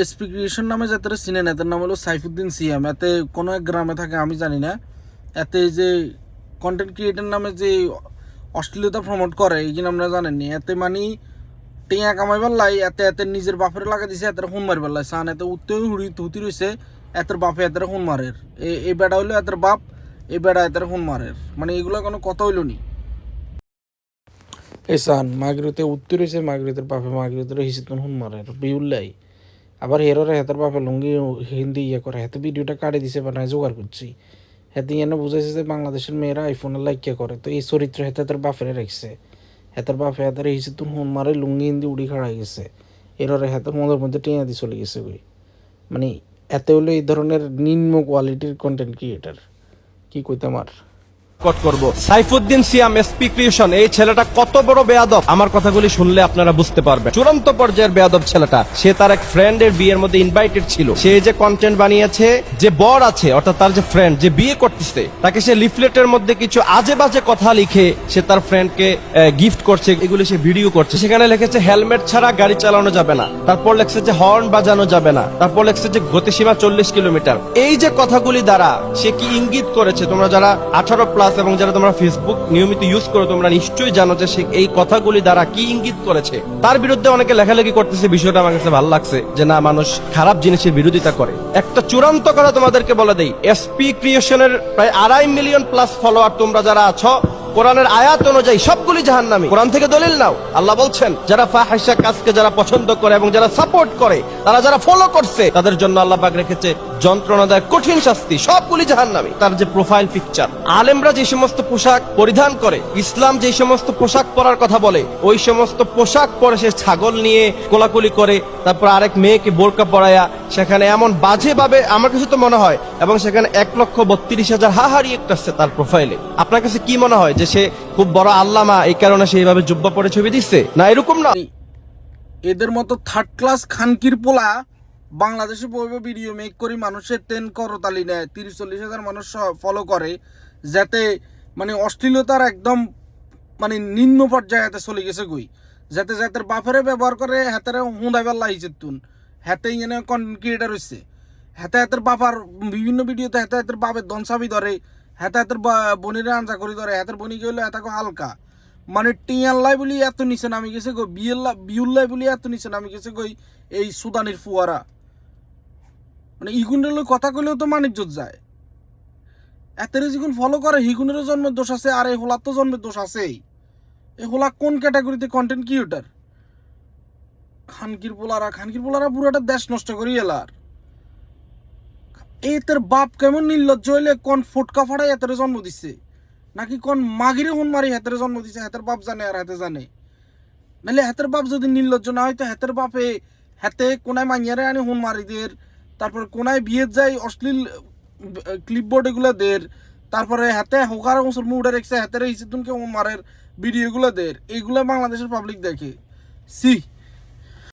SP creation নামে যাতে চিনেন, এদের নাম হলো সাইফুদ্দিন সিয়াম। এতে কোনো এক গ্রামে থাকে, আমি জানি না। এতে যে কন্টেন্ট ক্রিয়েটার নামে যে অশ্লীলতা প্রমোট করে, এই জন্য আপনারা জানেননি। এতে মানে টিয়া কামাইবার লাই এতে এতে নিজের বাপের লাগা দিছে, এত খুন মারবার লাই সান এতে উঠতেও হুতি রয়েছে। এতের বাপে এতের খুন মারের, এই বেড়া হইলো এতের বাপ, এই বেড়া এতের খুন মারের। মানে এগুলো কোনো কথা হইল নি। এই সান মাগরিতে উত্তর রয়েছে, মাগরিতের বাপে মাগরিতের হিসেবে খুন মারের বিউল্লাই। আবার হেরোরে হেতার বাপে লুঙ্গি হিন্দি করে হেতে ভিডিওটা কাটে দিছে, বানায় জোগাড় করছি। হেতে এনে বুঝাইছে যে বাংলাদেশের মেয়েরা আইফোনে লাইক করে, তো এই চরিত্র হেতে তার বাপেরে রাখছে। হেতার বাপে হেতার হিসেবে তুন হুন মারে লুঙ্গি হিন্দি উড়ি খাড়া গেছে। এররে হেতার মনের মধ্যে টেঁয়া দিয়ে চলে গেছে ওই। মানে এতে হলো এই ধরনের নিম্ন কোয়ালিটির কন্টেন্ট ক্রিয়েটার, কি কইতাম আর। করব সাইফুদ্দিন সিয়াম এসপি ক্রিয়েশন, এই ছেলেটা কত বড় বেয়াদব আমার কথাগুলি শুনলে আপনারা বুঝতে পারবেন। চূড়ান্ত পর্যায়ের বেয়াদব ছেলেটা। সে তার এক ফ্রেন্ডের বিয়ের মধ্যে ইনভাইটেড ছিল। সে যে কন্টেন্ট বানিয়েছে, যে বর আছে অর্থাৎ তার যে ফ্রেন্ড যে বিয়ে করতেছে, তাকে সে লিফলেটের মধ্যে কিছু আজে বাজে কথা লিখে সে তার ফ্রেন্ডকে গিফট করছে, এগুলি সে ভিডিও করছে। সেখানে লিখেছে হেলমেট ছাড়া গাড়ি চালানো যাবে না, তারপর লেখছে যে হর্ন বাজানো যাবে না, তারপর লেখছে যে গতিসীমা 40 কিলোমিটার। এই যে কথাগুলি দ্বারা সে কি ইঙ্গিত করেছে, তোমরা যারা 18+ এবং যারা তোমরা ফেসবুক নিয়মিত ইউজ করো তোমরা নিশ্চয়ই জানো যে সে এই কথাগুলি দ্বারা কি ইঙ্গিত করেছে। তার বিরুদ্ধে অনেকে লেখালেখি করতেছে, বিষয়টা আমার কাছে ভালো লাগছে যে না, মানুষ খারাপ জিনিসের বিরোধিতা করে। একটা চূড়ান্ত কথা তোমাদেরকে বলে দেই, এসপি ক্রিয়েশনের প্রায় 2.5 মিলিয়ন প্লাস ফলোয়ার তোমরা যারা আছো, কোরআনের আয়াত অনুযায়ী সবগুলি জাহান্নামী। কোরআন থেকে দলিল নাও। আল্লাহ বলছেন যারা ফাহিশা কাজকে যারা পছন্দ করে এবং যারা সাপোর্ট করে, তারা যারা ফলো করছে, তাদের জন্য আল্লাহ পাক রেখেছে যন্ত্রণাদায়ক কঠিন শাস্তি। সবগুলি জাহান্নামী। তার যে প্রোফাইল পিকচার, আলেমরা যে সমস্ত পোশাক পরিধান করে, ইসলাম যে সমস্ত পোশাক পরার কথা বলে, ওই সমস্ত পোশাক পরে সে ছাগল নিয়ে কোলাকুলি করে, তারপর আরেক মেয়েকে বোরকা পরায়া সেখানে এমন বাজে ভাবে, আমার কাছে তো মনে হয়, এবং সেখানে 1,32,000 হাহারি একটা আছে তার প্রোফাইলে। আপনার কাছে কি মনে হয় যে সে খুব বড় আল্লামা, এই কারণে সে এইভাবে জুব্বা পরে ছবি দিচ্ছে? না, এরকম না। এদের মতো থার্ড ক্লাস খানকির পোলা বাংলাদেশে বইবে ভিডিও মেক করি মানুষের তেন করতালি নেয়, 30-40 হাজার মানুষ ফলো করে, যাতে মানে অশ্লীলতার একদম মানে নিম্ন পর্যায়ে চলে গেছে গই। যাতে যাতে বাপেরে ব্যবহার করে হাতের হুঁদাইবার লাগিয়েছে তুন হাতে এনে কন্টেন্ট ক্রিয়েটার হচ্ছে। হাতে হাতের বাবার বিভিন্ন ভিডিওতে হাতে হাতের বাপের দনসাবি ধরে, হাতে হাতের বনিরে আঞ্জা করে ধরে, হাতের বনি গেলে হাতাকে হালকা। মানে টিয়াল্লাই বলি এত নিচে নামি গেছে গো, বিউল্লাই বলি এত নিচে নামি গেছে গই এই সুদানির ফুয়ারা। মানে ইগুনের কথা কইলেও তো মানিজ্জত যায়। এতের যখন ফলো করে হিগুনেরও জন্মের দোষ আছে, আর এই হোলার তো জন্মের দোষ আছেই। এই হোলা কোন ক্যাটাগরিতে কন্টেন্ট ক্রিয়েটার? খানকির পোলারা পুরোটা দেশ নষ্ট করি এলার। এতের বাপ কেমন নির্লজ্জ হইলে কোন ফুটকা ফাড়াই এতের জন্ম দিচ্ছে, নাকি কোন মাগিরে হুন মারি হাতের জন্ম দিছে, হাতের বাপ জানে আর হাতে জানে। নাহলে হাতের বাপ যদি নির্লজ্জ না হয়তো হাতের বাপে হাতে কোনায় মাইয়ারে আনি হুন মারি দের, তারপর কোনায় বিয়ে যাই অশ্লীল ক্লিপবোর্ড এগুলো দের, তারপরে হাতে হোকার মুসলমান উঠে রেখেছে হাতের হিসেবকে হুন মারের ভিডিওগুলো দের। এইগুলো বাংলাদেশের পাবলিক দেখে। সি